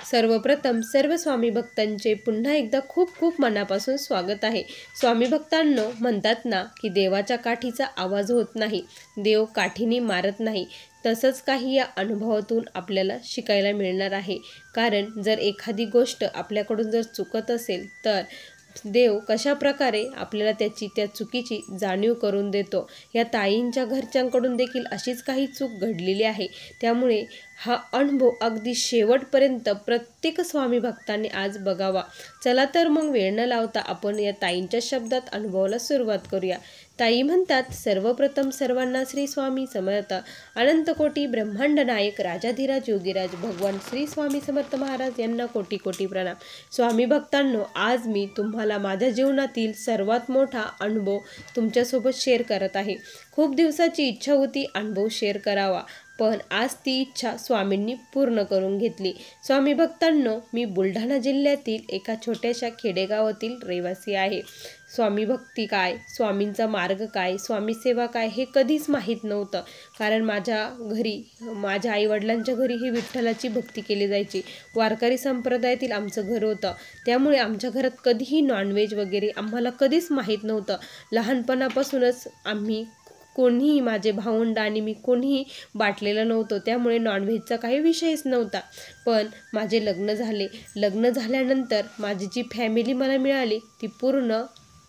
सर्वप्रथम सर्व स्वामी भक्तांचे पुन्हा एकदा खूप खूप मनापासून स्वागत आहे। स्वामी भक्तांनो, म्हणतात ना की देवाच्या काठीचा आवाज होत नाही, देव काठीने मारत नाही। तसंच काही या अनुभवातून आपल्याला शिकायला मिळणार आहे। कारण जर एखादी गोष्ट आपल्याकडून जर चुकत असेल तर देव कशा प्रकारे आपल्याला त्या चुकीची जाणीव करून देतो। या ताईंच्या घरच्यांकडून देखील अशीच काही चूक घडलेली आहे। त्यामुळे हा अनुभव अगदी शेवटपर्यंत प्रत्येक स्वामी भक्तांनी आज बघावा। चला तर मग वेळ न लावता आपण या ताईंच्या शब्दात अनुभवाला सुरुवात करूया। ताई म्हणतात, सर्वप्रथम सर्वांना श्री स्वामी समर्थ, अनंतकोटी ब्रह्मांड नायक राजाधिराज योगीराज भगवान श्री स्वामी समर्थ महाराज यांना कोटी कोटी प्रणाम। स्वामी भक्तांनो, आज मी तुम्हाला माझ्या जीवनातील सर्वात मोठा अनुभव तुमच्यासोबत शेअर करत आहे। खूप दिवसाची इच्छा होती अनुभव शेअर करावा, पण आज ती इच्छा स्वामींनी पूर्ण करून घेतली। स्वामी भक्तांनो, मी बुलढाणा जिल्ह्यातील एका छोट्याशा खेडेगावातील रहिवासी आहे। स्वामी भक्ती काय, स्वामींचा मार्ग काय, स्वामी सेवा काय हे कधीच माहीत नव्हतं। कारण माझ्या आईवडिलांच्या घरी ही विठ्ठलाची भक्ती केली जायची। वारकरी संप्रदायातील आमचं घर होतं, त्यामुळे आमच्या घरात कधीही नॉनव्हेज वगैरे आम्हाला कधीच माहीत नव्हतं। लहानपणापासूनच आम्ही कोणीही, माझे भावंड आणि मी कोणीही बाटलेलं नव्हतं, त्यामुळे नॉनव्हेजचा काही विषयच नव्हता। पण माझे लग्न झाल्यानंतर माझी जी फॅमिली मला मिळाली ती पूर्ण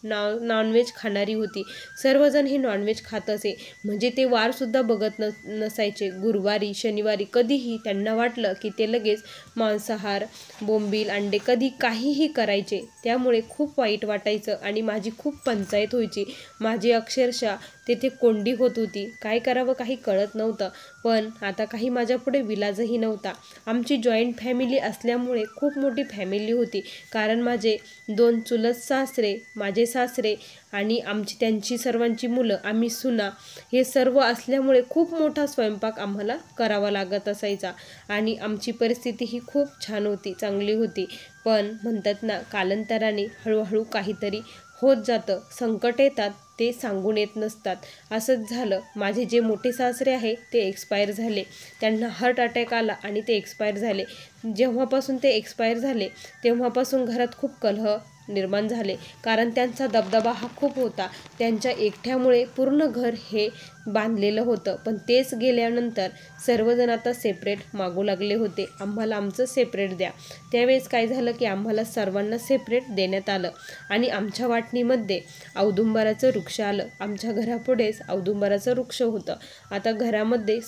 नॉनव्हेज खाणारी होती। सर्वजण हे नॉनव्हेज खात असे, म्हणजे ते वारसुद्धा बघत नसायचे। गुरुवारी शनिवारी कधीही त्यांना वाटलं की ते लगेच मांसाहार, बोंबील, अंडे कधी काहीही करायचे। त्यामुळे खूप वाईट वाटायचं आणि माझी खूप पंचायत व्हायची। माझी अक्षरशः तेथे कोंडी होत होती, काय करावं काही कळत नव्हतं। पण आता काही माझ्यापुढे विलाजही नव्हता। आमची जॉईंट फॅमिली असल्यामुळे खूप मोठी फॅमिली होती, कारण माझे 2 चुलत सासरे, माझे सासरे आणि त्यांची सर्वांची मुलं, आम्ही सुना, हे सर्व असल्यामुळे खूप मोठा स्वयंपाक आम्हाला करावा लागत असायचा। आणि आमची परिस्थिती ही खूप छान होती, चांगली होती। पण म्हणतात ना, कालांतराने हळूहळू काहीतरी होत जातं, संकट येतात ते सांगून येत नसतात। असंच झालं। माझे जे मोठे सासरे आहे ते एक्सपायर झाले, त्यांना हार्ट अटॅक आला आणि ते एक्सपायर झाले। जेव्हापासून ते एक्सपायर झाले तेव्हापासून घरात खूप कलह निर्माण झाले, कारण त्यांचा दबदबा हा खूप होता। त्यांच्या एकट्यामुळे पूर्ण घर हे बांधलेलं होतं, पण तेच गेल्यानंतर सर्वजण आता सेपरेट मागू लागले होते, आम्हाला आमचं सेपरेट द्या। त्यावेळेस काय झालं की आम्हाला सर्वांना सेपरेट देण्यात आलं आणि आमच्या वाटणीमध्ये औदुंबराचं वृक्ष आलं। आमच्या घरापुढेच औदुंबराचं वृक्ष होतं। आता घरामध्ये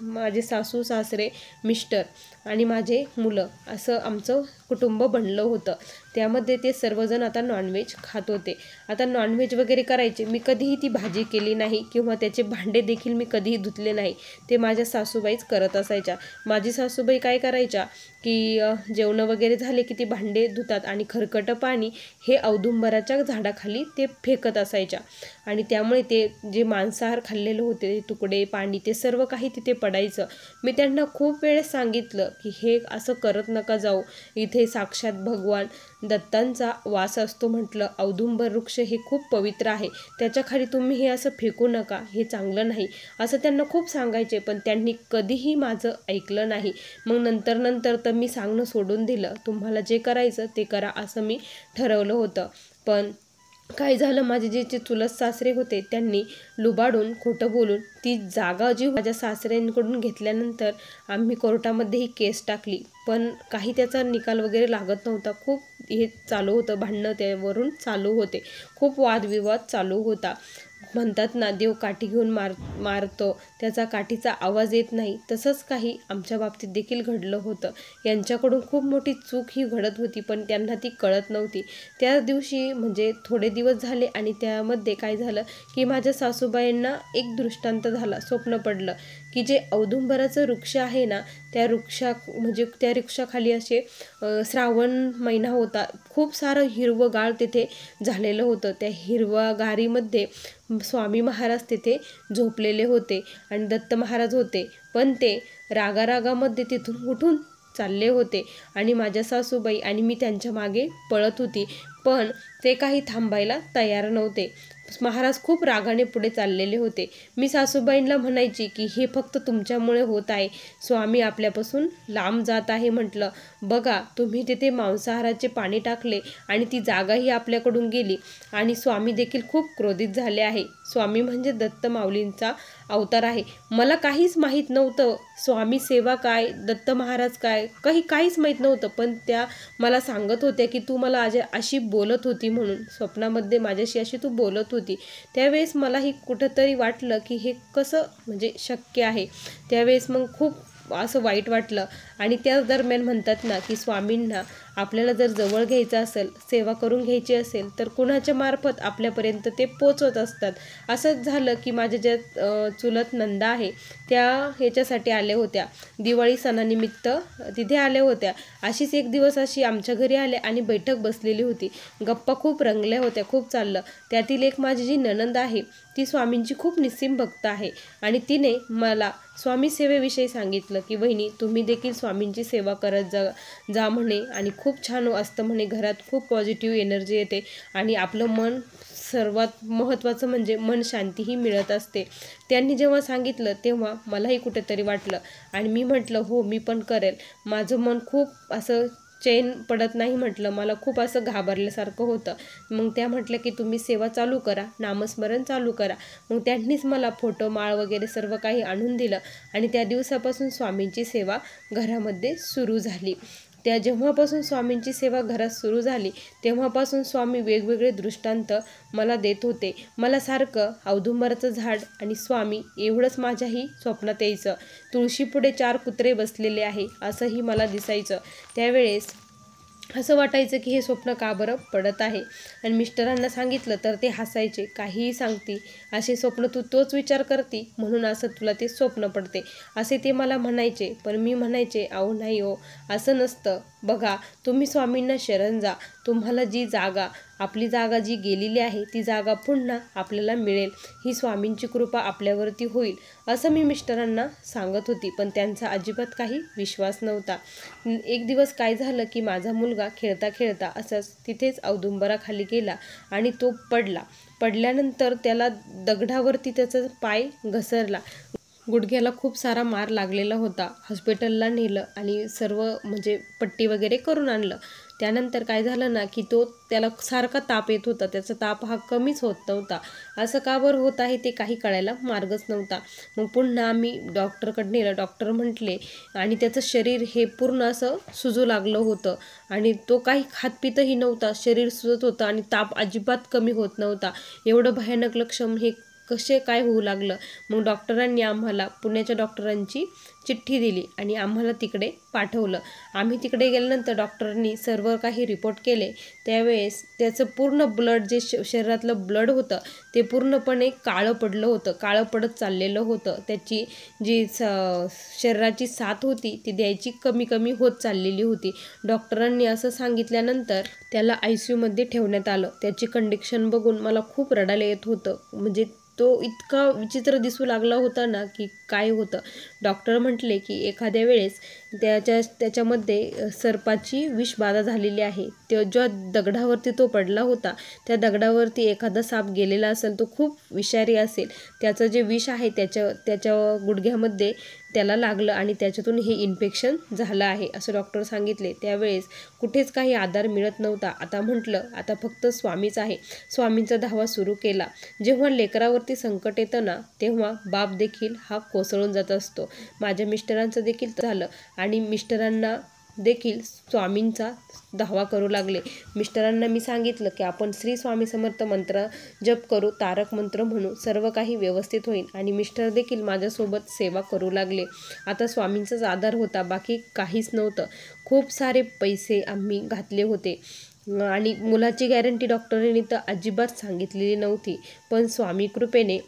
माझे सासू सासरे, मिस्टर आणि माझे मुलं असं आमचं कुटुंब बनलं होतं। त्यामध्ये ते सर्वजण आता नॉनव्हेज खात होते। आता नॉनव्हेज वगैरे करायचे, मी कधीही ती भाजी केली नाही किंवा त्याचे भांडे देखील मी कधीही धुतले नाही, ते माझ्या सासूबाईच करत असायच्या। माझी सासूबाई काय करायच्या की जेवण वगैरे झाले की ती भांडे धुतात आणि खरकटं पाणी हे औदुंबराच्या झाडाखाली ते फेकत असायच्या। आणि त्यामुळे ते जे मांसाहार खाल्लेलं होते, तुकडे, पाणी, ते सर्व काही तिथे पडायचं। मी त्यांना खूप वेळेस सांगितलं की हे असं करत नका जाऊ, इथे साक्षात भगवान दत्तांचा वास असतो म्हटलं। औदुंबर वृक्ष हे खूप पवित्र आहे, त्याच्याखाली तुम्ही हे असं फेकू नका, हे चांगलं नाही, असं त्यांना खूप सांगायचे। पण त्यांनी कधीही माझं ऐकलं नाही। मग नंतर तर मी सांगणं सोडून दिलं, तुम्हाला जे करायचं ते करा, असं मी ठरवलं होतं। पण काय झालं, माझे जे चुलत सासरे होते त्यांनी लुबाडून, खोटं बोलून ती जागा जी माझ्या सासऱ्यांकडून घेतल्यानंतर आम्ही कोर्टामध्ये ही केस टाकली, पण काही त्याचा निकाल वगैरे लागत नव्हता। खूप हे चालू होतं, भांडणं त्यावरून चालू होते, खूप वादविवाद चालू होता। म्हणतात ना, देव काठी घेऊन मारतो, त्याचा काठीचा आवाज येत नाही, तसंच काही आमच्या बाबतीत देखील घडलं होतं। यांच्याकडून खूप मोठी चूक ही घडत होती, पण त्यांना ती कळत नव्हती। त्या दिवशी म्हणजे थोडे दिवस झाले आणि त्यामध्ये काय झालं की माझ्या सासूबाईंना एक दृष्टांत झाला, स्वप्न पडलं की जे औदुंबराचं वृक्ष आहे ना, त्या वृक्षाखाली असे श्रावण महिना होता, खूप सारं हिरवंगार तिथे झालेलं होतं। त्या हिरवागारीमध्ये स्वामी महाराज तिथे झोपलेले होते आणि दत्त महाराज होते, पण ते रागारागामध्ये तिथून उठून चालले होते आणि माझ्या सासूबाई आणि मी त्यांच्या मागे पळत होती, पण ते काही थांबायला तयार नव्हते। महाराज खूप रागाने पुढे चाललेले होते. मी सासूबाईंना म्हणायची की हे फक्त तुमच्यामुळे होत आहे, स्वामी आपल्यापासून लांब जात आहे. म्हटलं, बघा तुम्ही तिथे मांसाहाराचे पाणी टाकले आणि ती जागाही आपल्याकडून गेली आणि स्वामी देखील खूप क्रोधित झाले आहे. स्वामी म्हणजे दत्त माऊलींचा अवतार आहे. मला काहीच माहीत नव्हतं, स्वामी सेवा काय, दत्त महाराज काय, काहीच माहीत नव्हतं. पण त्या मला सांगत होत्या की तू मला आज अशी बोलत होती म्हणून, स्वप्नामध्ये माझ्याशी अशी तू बोलत होती. त्यावेळेस मलाही कुठंतरी वाटलं की हे कसं म्हणजे शक्य आहे. त्यावेळेस मग खूप असं वाईट वाटलं. आणि त्याच दरम्यान म्हणतात ना की स्वामींना आपल्याला जर जवळ घ्यायचं असेल, सेवा करून घ्यायची असेल, तर कुणाच्या मार्फत आपल्यापर्यंत ते पोचवत असतात. असंच झालं की माझ्या ज्या चुलत नंदा आहे त्या ह्याच्यासाठी आल्या होत्या, दिवाळी सणानिमित्त तिथे आल्या होत्या. अशीच एक दिवस अशी आमच्या घरी आल्या आणि बैठक बसलेली होती. गप्पा खूप रंगल्या होत्या, खूप चाललं. त्यातील एक माझी जी नणंद आहे ती स्वामींची खूप निस्सीम भक्त आहे आणि तिने मला स्वामी सेवेविषयी सांगितलं की वहिनी तुम्ही देखील स्वामींची सेवा करत जा म्हणे, आणि खूप छान असतं म्हणे. घरात खूप पॉझिटिव्ह एनर्जी येते आणि आपलं मन, सर्वात महत्त्वाचं म्हणजे मन शांतीही मिळत असते. त्यांनी जेव्हा सांगितलं तेव्हा मलाही कुठेतरी वाटलं आणि मी म्हटलं हो मी पण करेल. माझं मन खूप असं चैन पडत नाही म्हटलं, मला खूप असं घाबरल्यासारखं होतं. मग त्या म्हटलं की तुम्ही सेवा चालू करा, नामस्मरण चालू करा. मग त्यांनीच मला फोटो, माळ वगैरे सर्व काही आणून दिलं आणि त्या दिवसापासून स्वामींची सेवा घरामध्ये सुरू झाली. त्या जेव्हापासून स्वामींची सेवा घरात सुरू झाली तेव्हापासून स्वामी वेगवेगळे दृष्टांत मला देत होते. मला सारखं औदुंबराचं झाड आणि स्वामी एवढंच माझ्याही स्वप्नात यायचं. तुळशीपुढे 4 कुत्रे बसलेले आहे असंही मला दिसायचं. त्यावेळेस असं वाटायचं की हे स्वप्न का बरं पडत आहे. आणि मिस्टरांना सांगितलं तर ते हसायचे, काहीही सांगती, असे स्वप्न तू तोच विचार करती म्हणून असं तुला ते स्वप्न पडते असे ते मला म्हणायचे. पण मी म्हणायचे अहो नाही हो, असं नसतं. बघा तुम्ही स्वामींना शरण जा, तुम्हाला जी जागा, आपली जागा जी गेलेली आहे ती जागा पुन्हा आपल्याला मिळेल, ही स्वामींची कृपा आपल्यावरती होईल असं मी मिस्टरांना सांगत होती. पण त्यांचा अजिबात काही विश्वास नव्हता. एक दिवस काय झालं की माझा मुलगा खेळता खेळता असंच तिथेच औदुंबराखाली गेला आणि तो पडल्यानंतर त्याला दगडावरती त्याचा पाय घसरला. गुडघ्याला खूप सारा मार लागलेला होता. हॉस्पिटलला नेलं आणि सर्व म्हणजे पट्टी वगैरे करून आणलं. त्यानंतर काय झालं ना की त्याला सारखा ताप येत होता. त्याचा ताप हा कमीच होत नव्हता. असं का बरं होत आहे ते काही कळायला मार्गच नव्हता. मग पुन्हा आम्ही डॉक्टरकडे नेलं. डॉक्टर म्हटले आणि त्याचं शरीर हे पूर्ण असं सुजू लागलं होतं आणि तो काही खातपितही नव्हता. शरीर सुजत होतं आणि ताप अजिबात कमी होत नव्हता. एवढं भयानक लक्षण हे कसे काय होऊ लागलं. मग डॉक्टरांनी आम्हाला पुण्याच्या डॉक्टरांची चिठ्ठी दिली आणि आम्हाला तिकडे पाठवलं. आम्ही तिकडे गेल्यानंतर डॉक्टरांनी सर्व काही रिपोर्ट केले. त्यावेळेस त्याचं पूर्ण ब्लड, जे शरीरातलं ब्लड होतं ते पूर्णपणे काळं पडलं होतं, काळं पडत चाललेलं होतं. त्याची जी शरीराची साथ होती ती द्यायची कमी होत चाललेली होती. डॉक्टरांनी असं सांगितल्यानंतर त्याला ICUमध्ये ठेवण्यात आलं. त्याची कंडिशन बघून मला खूप रडायला येत होतं. म्हणजे तो इतका विचित्र दिसू लागला होता ना की काय होतं. डॉक्टर म्हटले की एखाद्या वेळेस त्याच्यामध्ये सर्पाची विषबाधा झालेली आहे. ज्या दगडावरती तो पडला होता त्या दगडावरती एखादा साप गेलेला असेल, तो खूप विषारी असेल. त्याचं जे विष आहे त्याच्या गुडघ्यामध्ये त्याला लागलं आणि त्याच्यातून हे इन्फेक्शन झालं आहे असं डॉक्टर सांगितले. त्यावेळेस कुठेच काही आधार मिळत नव्हता. आता म्हटलं आता फक्त स्वामीच आहे. स्वामींचा धावा सुरू केला. जेव्हा लेकरावरती संकट येतं ना तेव्हा बाप देखील हा कोसळून जात असतो. माझ्या मिस्टरांचं देखील झालं आणि मिस्टरांना देखील स्वामींचा धावा करू लागले. मिस्टरांना मी सांगितलं की आपण श्री स्वामी समर्थ मंत्र जप करू, तारक मंत्र म्हणू, सर्व काही व्यवस्थित होईल. आणि मिस्टर देखील माझ्यासोबत सेवा करू लागले. आता स्वामींचाच आधार होता, बाकी काहीच नव्हतं. खूप सारे पैसे आम्ही घातले होते आणि मुलाची गॅरंटी डॉक्टरांनी तर अजिबात सांगितलेली नव्हती. पण स्वामी कृपेने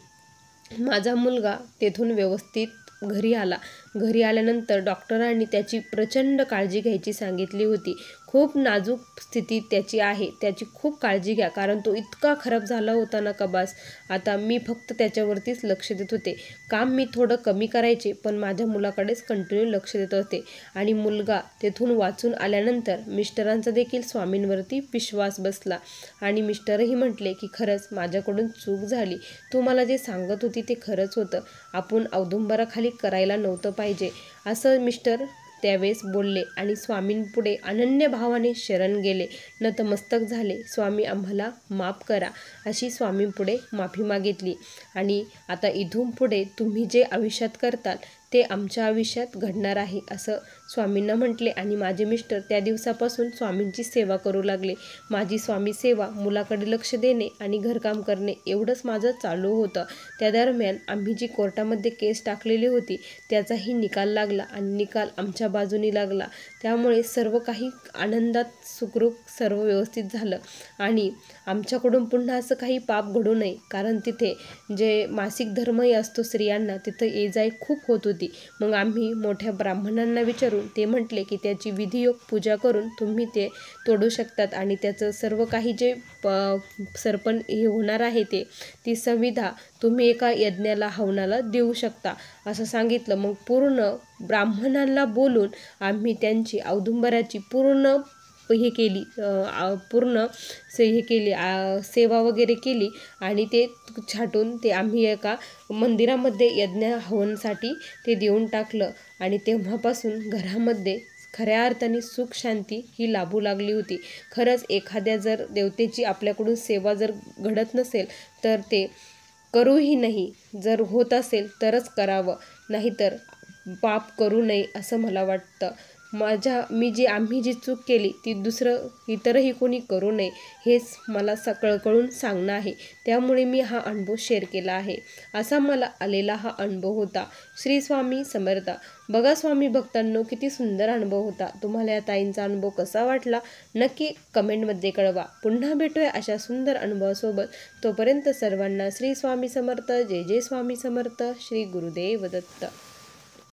माझा मुलगा तेथून व्यवस्थित घरी आला. घरी आल्यानंतर डॉक्टरांनी त्याची प्रचंड काळजी घ्यायची सांगितली होती. खूप नाजूक स्थितीत त्याची आहे, त्याची खूप काळजी घ्या, कारण तो इतका खराब झाला होता ना का बस. आता मी फक्त त्याच्यावरतीच लक्ष देत होते. काम मी थोडं कमी करायचे, पण माझ्या मुलाकडेच कंटिन्यू लक्ष देत होते. आणि मुलगा तेथून वाचून आल्यानंतर मिस्टरांचा देखील स्वामींवरती विश्वास बसला आणि मिस्टरही म्हटले की खरंच माझ्याकडून चूक झाली, तू मला जे सांगत होती ते खरंच होतं, आपण औदुंबराखाली करायला नव्हतं पाहिजे, असं मिस्टर त्यावेळेस बोलले आणि स्वामींपुढे अनन्य भावाने शरण गेले, नतमस्तक झाले. स्वामी आम्हाला माफ करा, अशी स्वामींपुढे माफी मागितली. आणि आता इथून पुढे तुम्ही जे आयुष्यात करताल ते आमच्या आयुष्यात घडणार आहे, असं स्वामींना म्हटले. आणि माझे मिस्टर त्या दिवसापासून स्वामींची सेवा करू लागले. माझी स्वामी सेवा, मुलाकडे लक्ष देणे आणि घरकाम करणे एवढंच माझं चालू होतं. त्या दरम्यान आम्ही जी कोर्टामध्ये केस टाकलेली होती त्याचाही निकाल लागला आणि निकाल आमच्या बाजूनी लागला. त्यामुळे सर्व काही आनंदात सुखरूप सर्व व्यवस्थित झालं. आणि आमच्याकडून पुन्हा असं काही पाप घडू नये, कारण तिथे जे मासिक धर्मही असतो स्त्रियांना, तिथं ये जाई खूप होत होती. मग आम्ही मोठ्या ब्राह्मणांना विचारून ते म्हटले की त्याची विधियोग पूजा करून तुम्ही ते तोडू शकतात आणि त्याचं सर्व काही जे सरपण हे होणार आहे ती संविधा तुम्ही एका यज्ञाला हवनाला देऊ शकता, असं सांगितलं. मग पूर्ण ब्राह्मणांना बोलून आम्ही त्यांची औदुंबराची पूर्ण हे केली, सेवा वगैरे केली आणि ते छाटून ते आम्ही एका मंदिरामध्ये यज्ञ हवनासाठी ते देऊन टाकलं. आणि तेव्हापासून घरामध्ये खऱ्या अर्थाने सुख शांती ही लाभू लागली होती. खरंच एखाद्या जर देवतेची आपल्याकडून सेवा जर घडत नसेल तर ते करूही नाही, जर होत असेल तरच करावं, नाहीतर पाप करू नये असं मला वाटतं. आम्ही जी चूक केली ती इतरही कोणी करू नये हेच मला कळकळून सांगणं आहे. त्यामुळे मी हा अनुभव शेअर केला आहे. असा मला आलेला हा अनुभव होता. श्री स्वामी समर्थ. बघा स्वामी भक्तांनो, किती सुंदर अनुभव होता. तुम्हाला या ताईंचा अनुभव कसा वाटला नक्की कमेंटमध्ये कळवा. पुन्हा भेटूया अशा सुंदर अनुभवासोबत. तोपर्यंत सर्वांना श्री स्वामी समर्थ. जय जय स्वामी समर्थ. श्री गुरुदेव दत्त.